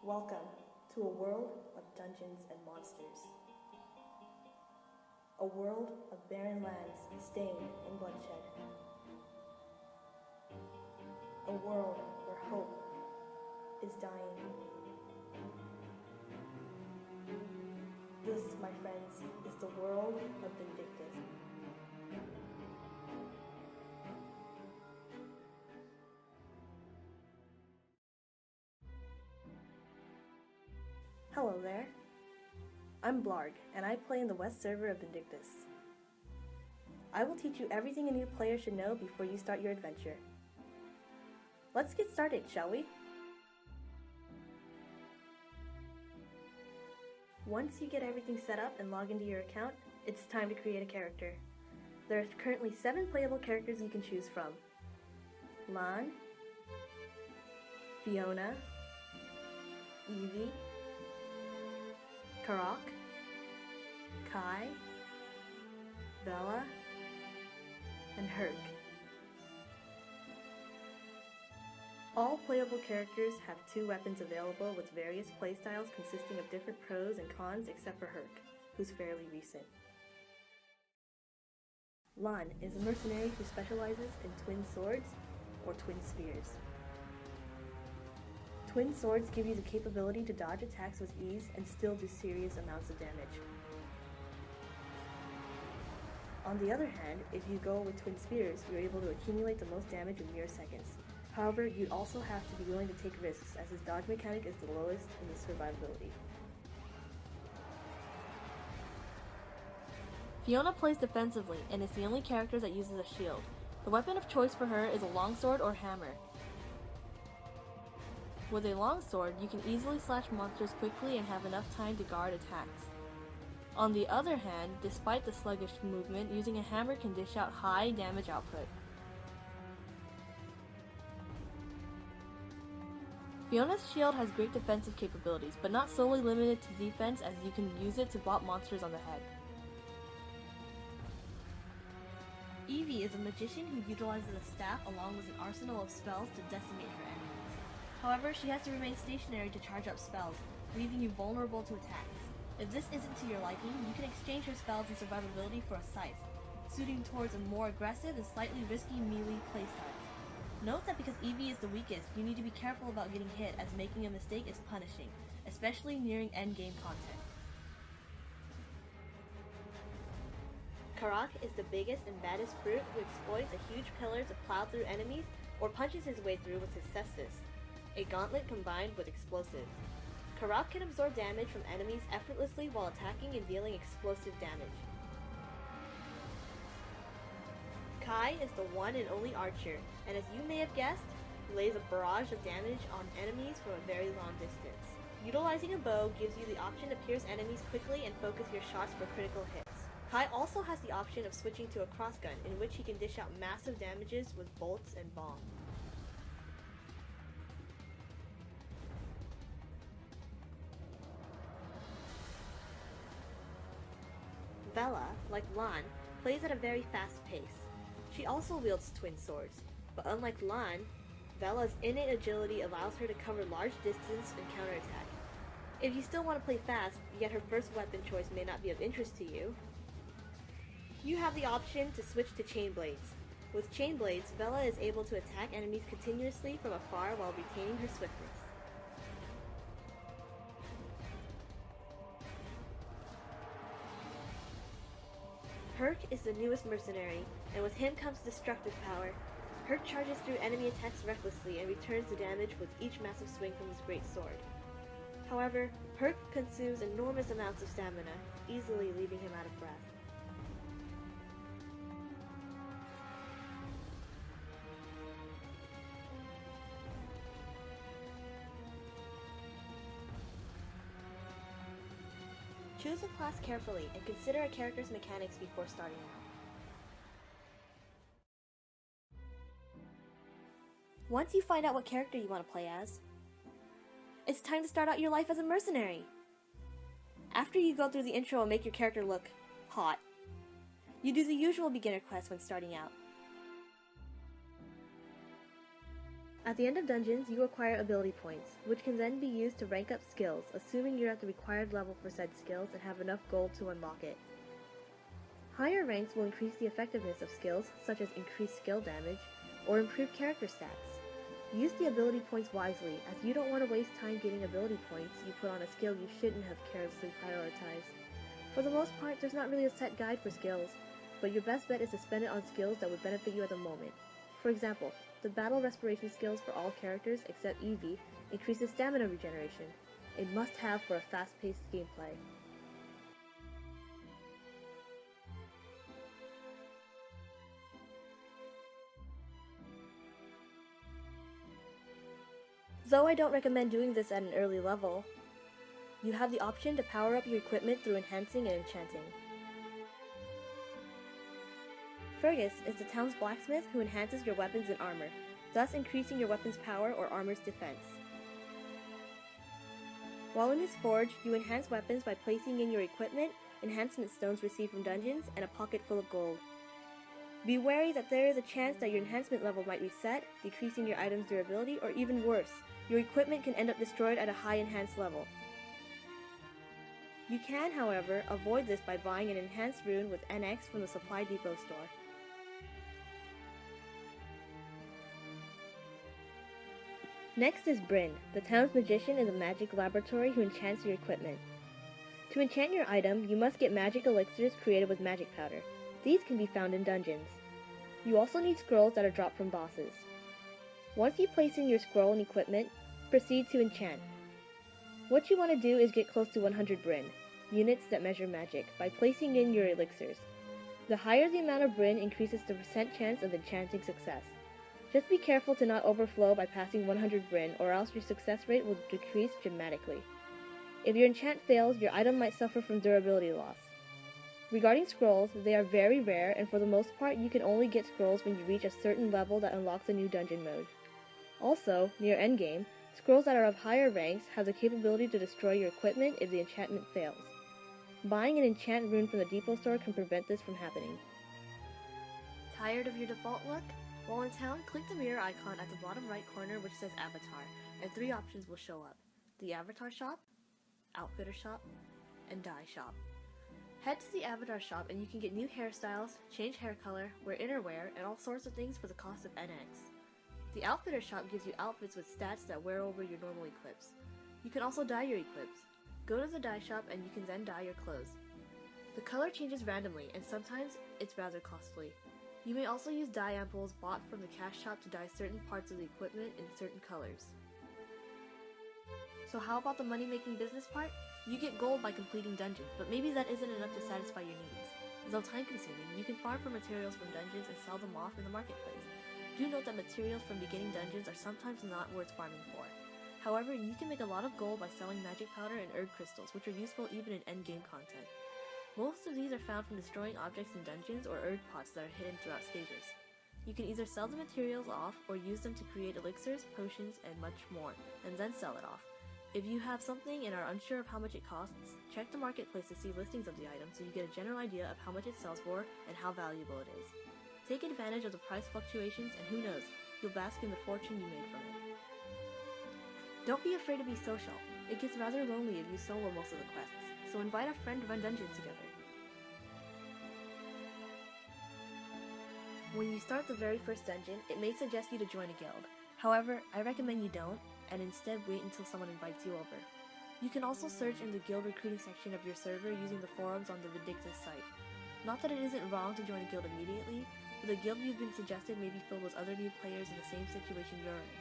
Welcome to a world of dungeons and monsters. A world of barren lands stained in bloodshed. A world where hope is dying. This, my friends, is the world of Vindictus. Hello there. I'm Blawrgh, and I play in the West server of Vindictus. I will teach you everything a new player should know before you start your adventure. Let's get started, shall we? Once you get everything set up and log into your account, it's time to create a character. There are currently 7 playable characters you can choose from. Lan, Fiona, Evie, kurroii, Kai, Vela, and Herrmerrnerfernerf. All playable characters have 2 weapons available with various playstyles consisting of different pros and cons except for Herrmerrnerfer, who's fairly recent. Lan is a mercenary who specializes in twin swords or twin spears. Twin swords give you the capability to dodge attacks with ease and still do serious amounts of damage. On the other hand, if you go with twin spears, you're able to accumulate the most damage in mere seconds. However, you also have to be willing to take risks, as his dodge mechanic is the lowest in the survivability. Fiona plays defensively and is the only character that uses a shield. The weapon of choice for her is a longsword or hammer. With a longsword, you can easily slash monsters quickly and have enough time to guard attacks. On the other hand, despite the sluggish movement, using a hammer can dish out high damage output. Fiona's shield has great defensive capabilities, but not solely limited to defense, as you can use it to bop monsters on the head. Evie is a magician who utilizes a staff along with an arsenal of spells to decimate her enemies. However, she has to remain stationary to charge up spells, leaving you vulnerable to attacks. If this isn't to your liking, you can exchange her spells and survivability for a scythe, suiting towards a more aggressive and slightly risky melee playstyle. Note that because Evie is the weakest, you need to be careful about getting hit, as making a mistake is punishing, especially nearing endgame content. kurroii is the biggest and baddest brute who exploits a huge pillar to plow through enemies or punches his way through with his cestus, a gauntlet combined with explosives. kurroii can absorb damage from enemies effortlessly while attacking and dealing explosive damage. Kai is the one and only archer, and as you may have guessed, lays a barrage of damage on enemies from a very long distance. Utilizing a bow gives you the option to pierce enemies quickly and focus your shots for critical hits. Kai also has the option of switching to a crossgun, in which he can dish out massive damages with bolts and bombs. Vela, like Lan, plays at a very fast pace. She also wields twin swords, but unlike Lan, Vela's innate agility allows her to cover large distance and counterattack. If you still want to play fast, yet her first weapon choice may not be of interest to you, you have the option to switch to chain blades. With chain blades, Vela is able to attack enemies continuously from afar while retaining her swiftness. Herrmerrnerfer is the newest mercenary, and with him comes destructive power. Herrmerrnerfer charges through enemy attacks recklessly and returns the damage with each massive swing from his great sword. However, Herrmerrnerfer consumes enormous amounts of stamina, easily leaving him out of breath. Choose a class carefully and consider a character's mechanics before starting out. Once you find out what character you want to play as, it's time to start out your life as a mercenary. After you go through the intro and make your character look hot, you do the usual beginner quest when starting out. At the end of dungeons, you acquire ability points, which can then be used to rank up skills, assuming you're at the required level for said skills and have enough gold to unlock it. Higher ranks will increase the effectiveness of skills, such as increased skill damage, or improved character stats. Use the ability points wisely, as you don't want to waste time getting ability points you put on a skill you shouldn't have carelessly prioritized. For the most part, there's not really a set guide for skills, but your best bet is to spend it on skills that would benefit you at the moment. For example, the battle respiration skills for all characters except Eevee increases stamina regeneration, a must-have for a fast-paced gameplay. Though I don't recommend doing this at an early level, you have the option to power up your equipment through enhancing and enchanting. Fergus is the town's blacksmith who enhances your weapons and armor, thus increasing your weapon's power or armor's defense. While in his forge, you enhance weapons by placing in your equipment, enhancement stones received from dungeons, and a pocket full of gold. Be wary that there is a chance that your enhancement level might reset, decreasing your item's durability, or even worse, your equipment can end up destroyed at a high enhanced level. You can, however, avoid this by buying an enhanced rune with NX from the Supply Depot store. Next is Bryn, the town's magician in the magic laboratory who enchants your equipment. To enchant your item, you must get magic elixirs created with magic powder. These can be found in dungeons. You also need scrolls that are dropped from bosses. Once you place in your scroll and equipment, proceed to enchant. What you want to do is get close to 100 Bryn, units that measure magic, by placing in your elixirs. The higher the amount of Bryn increases the percent chance of enchanting success. Just be careful to not overflow by passing 100 Bryn, or else your success rate will decrease dramatically. If your enchant fails, your item might suffer from durability loss. Regarding scrolls, they are very rare, and for the most part you can only get scrolls when you reach a certain level that unlocks a new dungeon mode. Also, near endgame, scrolls that are of higher ranks have the capability to destroy your equipment if the enchantment fails. Buying an enchant rune from the depot store can prevent this from happening. Tired of your default look? While in town, click the mirror icon at the bottom right corner which says Avatar, and 3 options will show up: the Avatar Shop, Outfitter Shop, and Dye Shop. Head to the Avatar Shop and you can get new hairstyles, change hair color, wear innerwear, and all sorts of things for the cost of NX. The Outfitter Shop gives you outfits with stats that wear over your normal equips. You can also dye your equips. Go to the dye shop and you can then dye your clothes. The color changes randomly and sometimes it's rather costly. You may also use dye ampoules bought from the cash shop to dye certain parts of the equipment in certain colors. So how about the money-making business part? You get gold by completing dungeons, but maybe that isn't enough to satisfy your needs. Though time-consuming, you can farm for materials from dungeons and sell them off in the marketplace. Do note that materials from beginning dungeons are sometimes not worth farming for. However, you can make a lot of gold by selling magic powder and herb crystals, which are useful even in endgame content. Most of these are found from destroying objects in dungeons or herb pots that are hidden throughout stages. You can either sell the materials off or use them to create elixirs, potions, and much more, and then sell it off. If you have something and are unsure of how much it costs, check the marketplace to see listings of the item so you get a general idea of how much it sells for and how valuable it is. Take advantage of the price fluctuations and who knows, you'll bask in the fortune you made from it. Don't be afraid to be social. It gets rather lonely if you solo most of the quests, so invite a friend to run dungeons together. When you start the very first dungeon, it may suggest you to join a guild. However, I recommend you don't, and instead wait until someone invites you over. You can also search in the guild recruiting section of your server using the forums on the Vindictus site. Not that it isn't wrong to join a guild immediately, but the guild you've been suggested may be filled with other new players in the same situation you're in.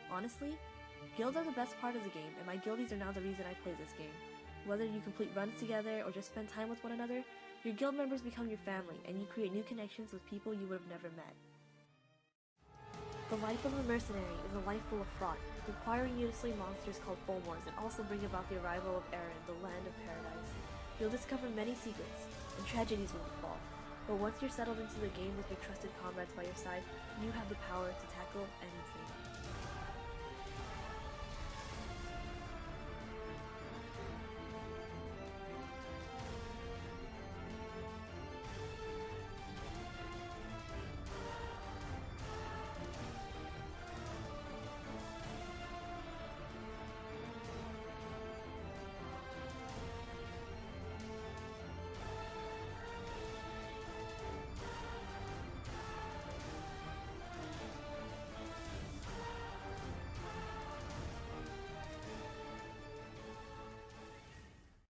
Honestly, guilds are the best part of the game, and my guildies are now the reason I play this game. Whether you complete runs together or just spend time with one another, your guild members become your family, and you create new connections with people you would have never met. The life of a mercenary is a life full of fraud, requiring you to slay monsters called Fulmors and also bring about the arrival of Eren, the land of paradise. You'll discover many secrets, and tragedies will befall. But once you're settled into the game with your trusted comrades by your side, you have the power to tackle anything.